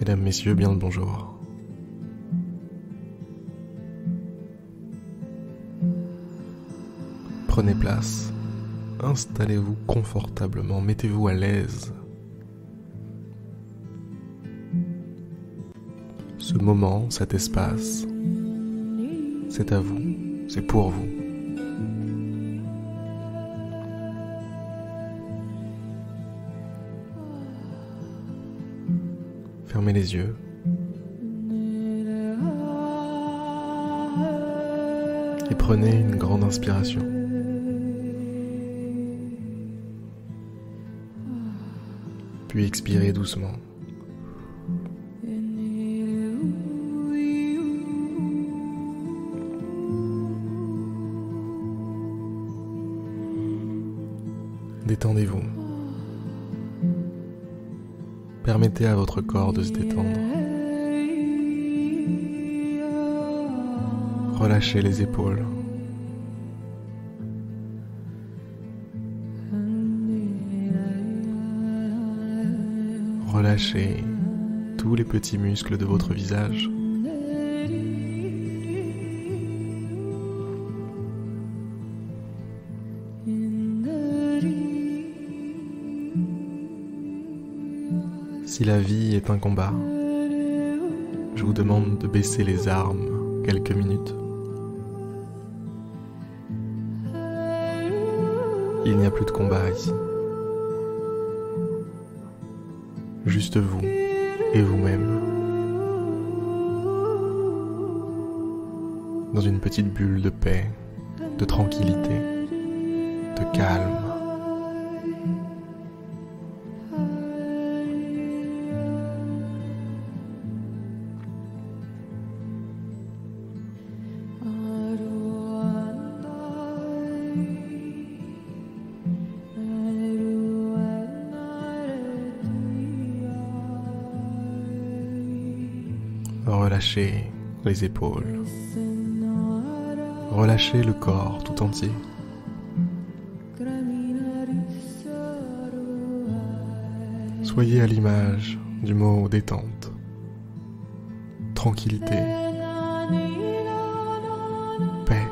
Mesdames, Messieurs, bien le bonjour. Prenez place, installez-vous confortablement, mettez-vous à l'aise. Ce moment, cet espace, c'est à vous, c'est pour vous. Fermez les yeux. Et prenez une grande inspiration. Puis expirez doucement. Détendez-vous. Permettez à votre corps de se détendre. Relâchez les épaules. Relâchez tous les petits muscles de votre visage. Si la vie est un combat, je vous demande de baisser les armes quelques minutes. Il n'y a plus de combat ici. Juste vous et vous-même. Dans une petite bulle de paix, de tranquillité, de calme. Relâchez les épaules. Relâchez le corps tout entier. Soyez à l'image du mot détente, tranquillité, paix,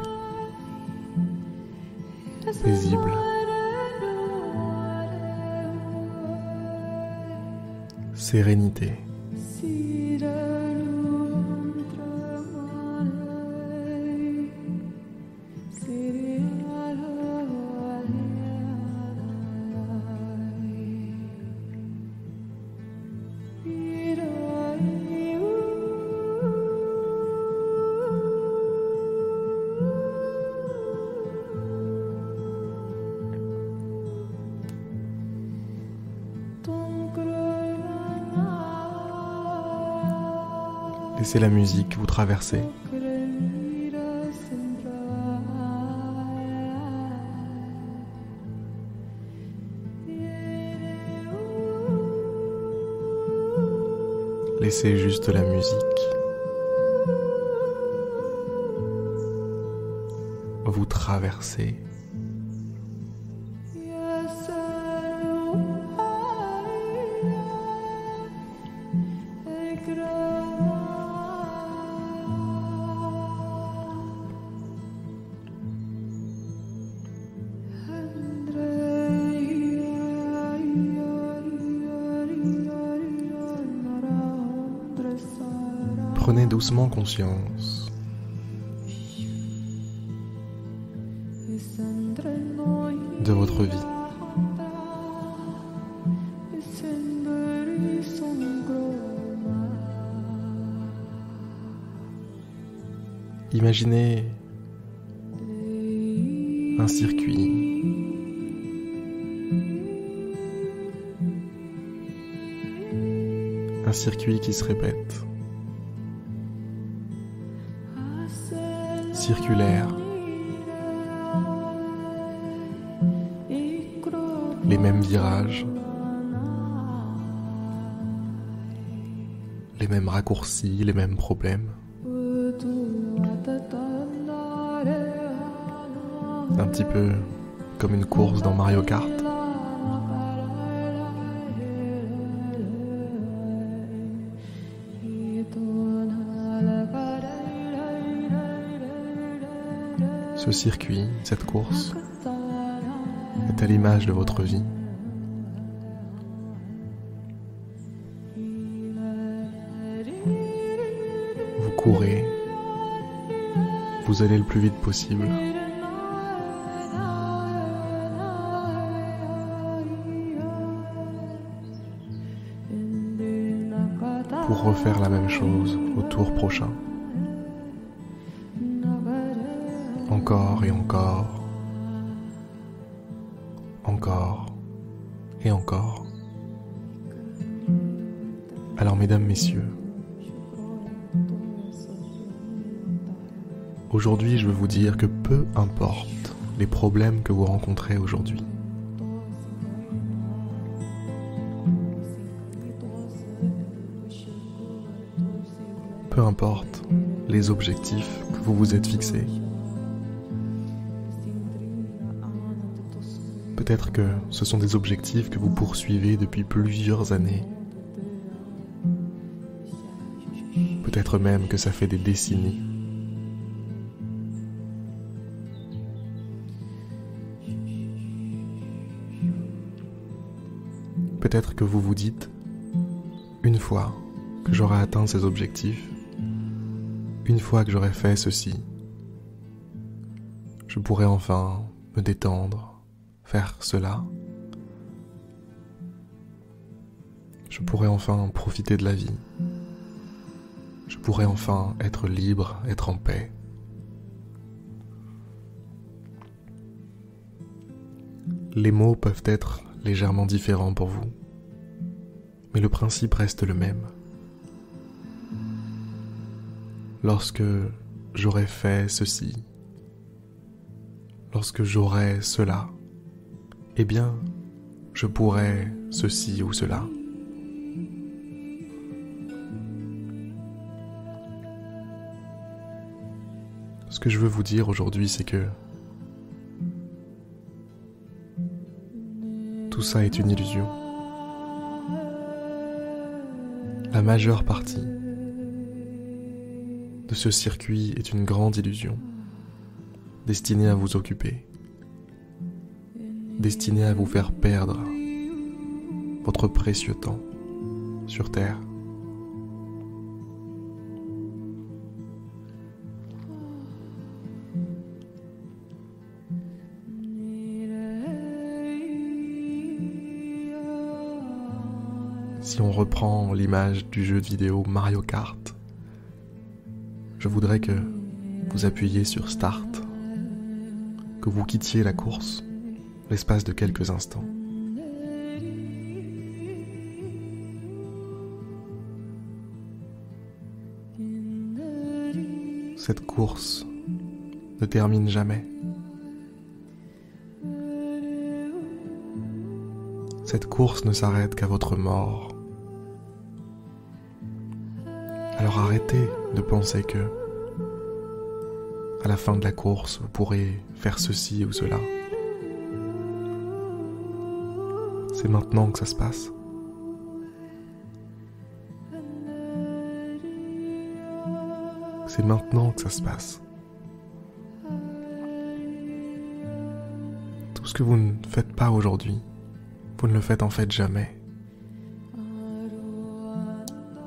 paisible, sérénité. Laissez la musique vous traverser. Laissez juste la musique vous traverser. Prenez doucement conscience de votre vie. Imaginez un circuit, qui se répète, circulaire, les mêmes virages, les mêmes raccourcis, les mêmes problèmes. Un petit peu comme une course dans Mario Kart. Ce circuit, cette course, est à l'image de votre vie. Vous courez, vous allez le plus vite possible. Pour refaire la même chose au tour prochain. Encore et encore. Encore et encore. Alors mesdames, messieurs, aujourd'hui je veux vous dire que peu importe les problèmes que vous rencontrez aujourd'hui, peu importe les objectifs que vous vous êtes fixés, peut-être que ce sont des objectifs que vous poursuivez depuis plusieurs années. Peut-être même que ça fait des décennies. Peut-être que vous vous dites, une fois que j'aurai atteint ces objectifs, une fois que j'aurai fait ceci, je pourrai enfin me détendre, faire cela. Je pourrai enfin profiter de la vie. Je pourrai enfin être libre, être en paix. Les mots peuvent être légèrement différents pour vous, mais le principe reste le même. Lorsque j'aurai fait ceci, lorsque j'aurai cela, eh bien, je pourrai ceci ou cela. Ce que je veux vous dire aujourd'hui, c'est que tout ça est une illusion. La majeure partie de ce circuit est une grande illusion, destinée à vous occuper, destinée à vous faire perdre votre précieux temps sur Terre. Si on reprend l'image du jeu vidéo Mario Kart, je voudrais que vous appuyiez sur Start, que vous quittiez la course l'espace de quelques instants. Cette course ne termine jamais. Cette course ne s'arrête qu'à votre mort. Alors arrêtez de penser que, à la fin de la course, vous pourrez faire ceci ou cela. C'est maintenant que ça se passe. C'est maintenant que ça se passe. Tout ce que vous ne faites pas aujourd'hui, vous ne le faites en fait jamais.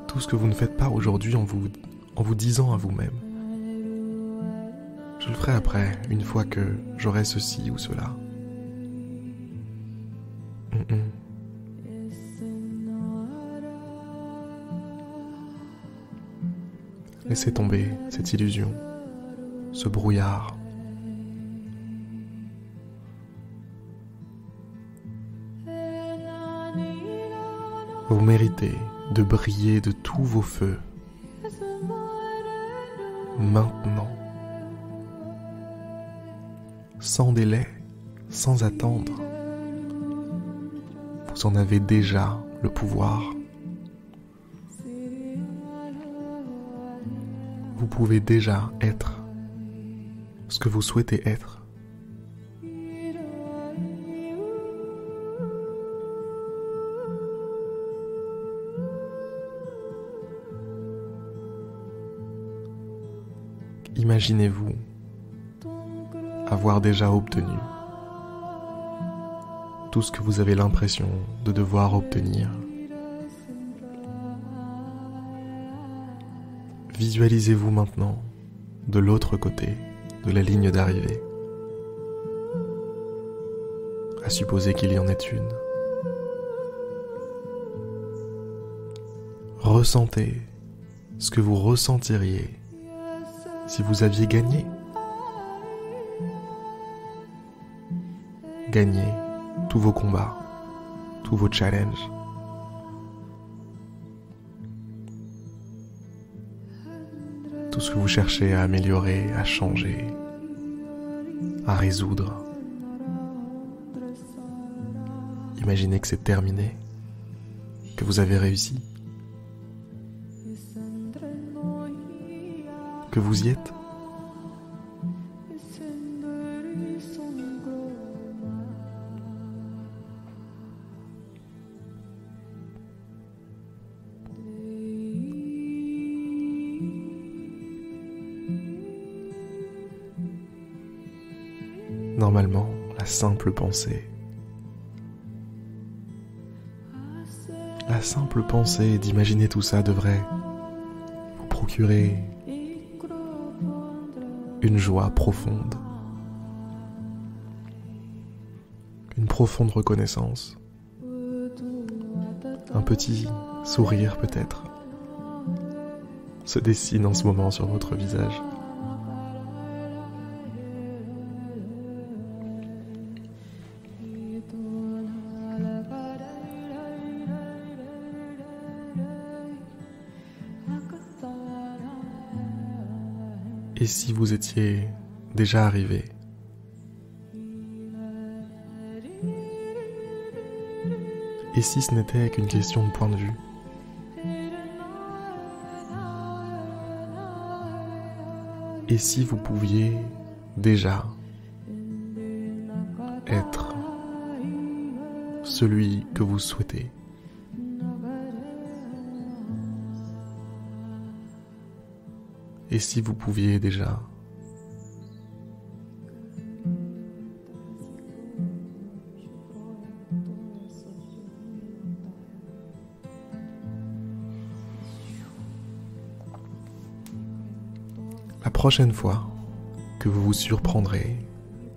Tout ce que vous ne faites pas aujourd'hui en vous disant à vous-même, je le ferai après, une fois que j'aurai ceci ou cela. Laissez tomber cette illusion, ce brouillard. Vous méritez de briller de tous vos feux. Maintenant. Sans délai, sans attendre. Vous en avez déjà le pouvoir. Vous pouvez déjà être ce que vous souhaitez être. Imaginez-vous avoir déjà obtenu tout ce que vous avez l'impression de devoir obtenir. Visualisez-vous maintenant de l'autre côté de la ligne d'arrivée, à supposer qu'il y en ait une. Ressentez ce que vous ressentiriez si vous aviez gagné. Gagné tous vos combats, tous vos challenges. Tout ce que vous cherchez à améliorer, à changer, à résoudre. Imaginez que c'est terminé, que vous avez réussi, que vous y êtes. Normalement, la simple pensée d'imaginer tout ça devrait vous procurer une joie profonde, une profonde reconnaissance, un petit sourire peut-être se dessine en ce moment sur votre visage. Et si vous étiez déjà arrivé ? Et si ce n'était qu'une question de point de vue ? Et si vous pouviez déjà être celui que vous souhaitez ? Et si vous pouviez déjà la prochaine fois que vous vous surprendrez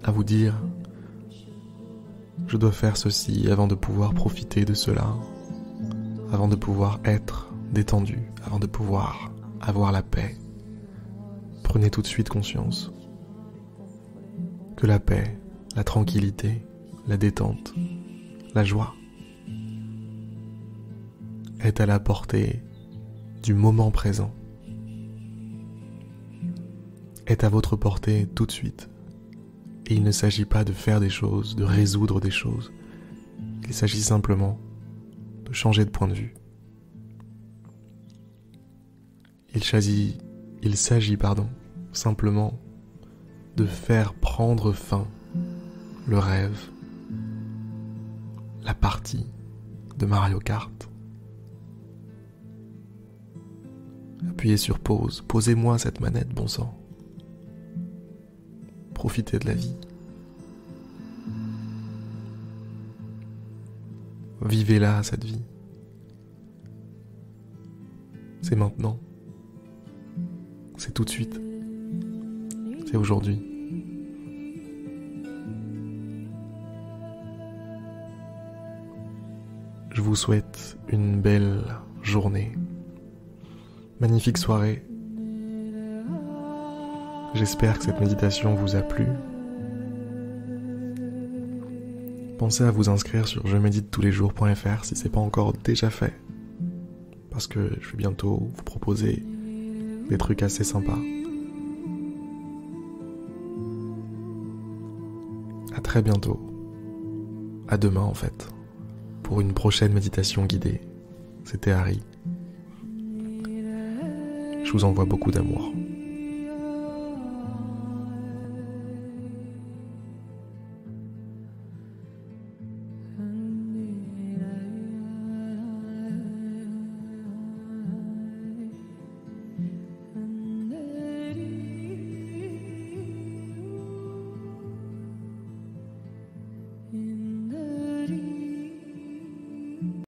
à vous dire « Je dois faire ceci avant de pouvoir profiter de cela, avant de pouvoir être détendu, avant de pouvoir avoir la paix », prenez tout de suite conscience que la paix, la tranquillité, la détente, la joie est à la portée du moment présent, est à votre portée tout de suite. Et il ne s'agit pas de faire des choses, de résoudre des choses. Il s'agit simplement de changer de point de vue. Il s'agit simplement de faire prendre fin le rêve, la partie de Mario Kart. Appuyez sur pause, posez-moi cette manette, bon sang. Profitez de la vie. Vivez-la, cette vie. C'est maintenant. C'est tout de suite. C'est aujourd'hui. Je vous souhaite une belle journée. Magnifique soirée. J'espère que cette méditation vous a plu. Pensez à vous inscrire sur jeméditetouslesjours.fr si ce n'est pas encore déjà fait. Parce que je vais bientôt vous proposer des trucs assez sympas. À très bientôt. À demain en fait. Pour une prochaine méditation guidée. C'était Harry. Je vous envoie beaucoup d'amour.